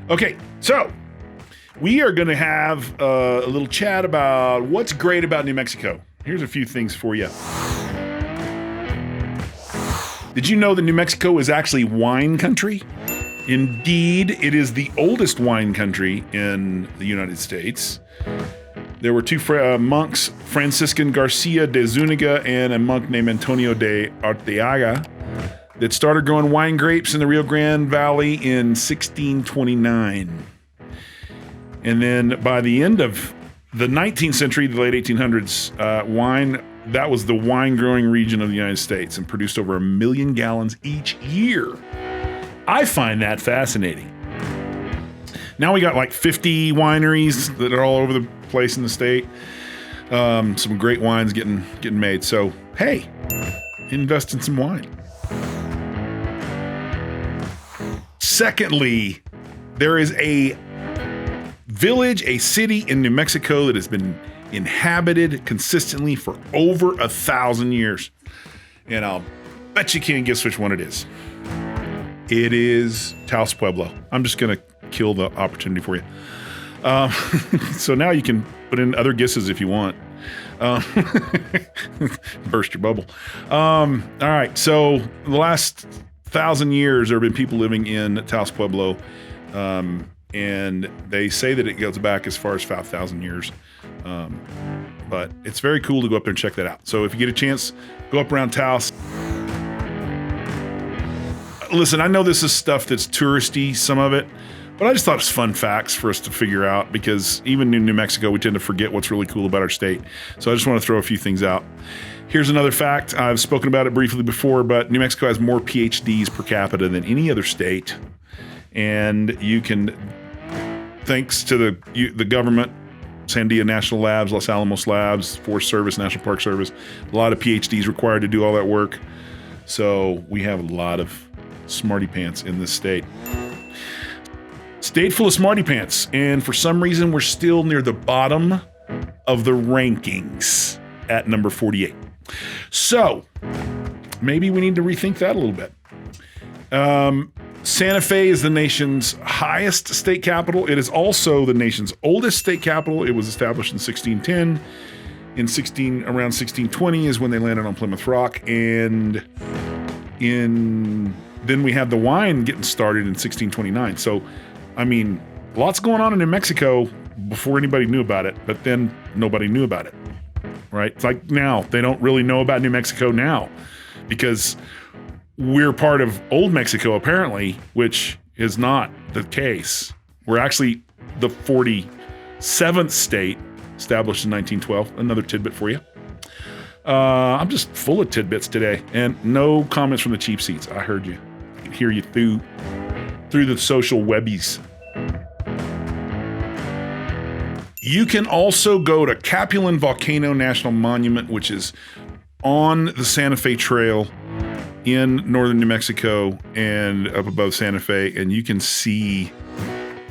Okay, so we are going to have a little chat about what's great about New Mexico. Here's a few things for you. Did you know that New Mexico is actually wine country? Indeed, it is the oldest wine country in the United States. There were two monks, Franciscan Garcia de Zuniga and a monk named Antonio de Arteaga, that started growing wine grapes in the Rio Grande Valley in 1629. And then by the end of the 19th century, the late 1800s, wine, that was the wine growing region of the United States and produced over 1 million gallons each year. I find that fascinating. Now we got like 50 wineries that are all over the place in the state. Some great wines getting made. So, hey, invest in some wine. Secondly, there is a village, a city in New Mexico that has been inhabited consistently for over 1,000 years. And I'll bet you can't guess which one it is. It is Taos Pueblo. I'm just going to kill the opportunity for you. So now you can put in other guesses if you want. Burst your bubble. All right. So the last 1,000 years, there have been people living in Taos Pueblo. And they say that it goes back as far as 5,000 years. But it's very cool to go up there and check that out. So if you get a chance, go up around Taos. Listen, I know this is stuff that's touristy, some of it, but I just thought it was fun facts for us to figure out because even in New Mexico, we tend to forget what's really cool about our state. So I just want to throw a few things out. Here's another fact. I've spoken about it briefly before, but New Mexico has more PhDs per capita than any other state. And you can, thanks to the government, Sandia National Labs, Los Alamos Labs, Forest Service, National Park Service, a lot of PhDs required to do all that work. So we have a lot of smarty pants in this state. State full of smarty pants. And for some reason, we're still near the bottom of the rankings at number 48. So maybe we need to rethink that a little bit. Santa Fe is the nation's highest state capital. It is also the nation's oldest state capital. It was established in 1610. Around 1620 is when they landed on Plymouth Rock. And then we had the wine getting started in 1629. So, I mean, lots going on in New Mexico before anybody knew about it, but then nobody knew about it, right? It's like now, they don't really know about New Mexico now because we're part of Old Mexico, apparently, which is not the case. We're actually the 47th state established in 1912. Another tidbit for you. I'm just full of tidbits today, and no comments from the cheap seats. I heard you. I can hear you through the social webbies. You can also go to Capulan Volcano National Monument, which is on the Santa Fe Trail in northern New Mexico and up above Santa Fe, and you can see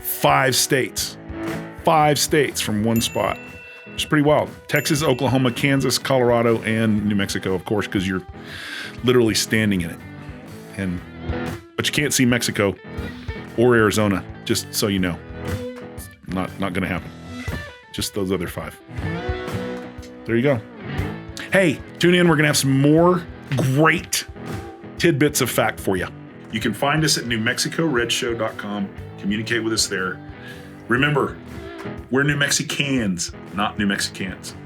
5 states from one spot. It's pretty wild. Texas, Oklahoma, Kansas, Colorado, and New Mexico, of course, because you're literally standing in it. But you can't see Mexico or Arizona, just so you know. Not going to happen. Just those other 5. There you go. Hey, tune in. We're going to have some more great tidbits of fact for you. You can find us at NewMexicoRedShow.com. Communicate with us there. Remember, we're New Mexicans, not New Mexicans.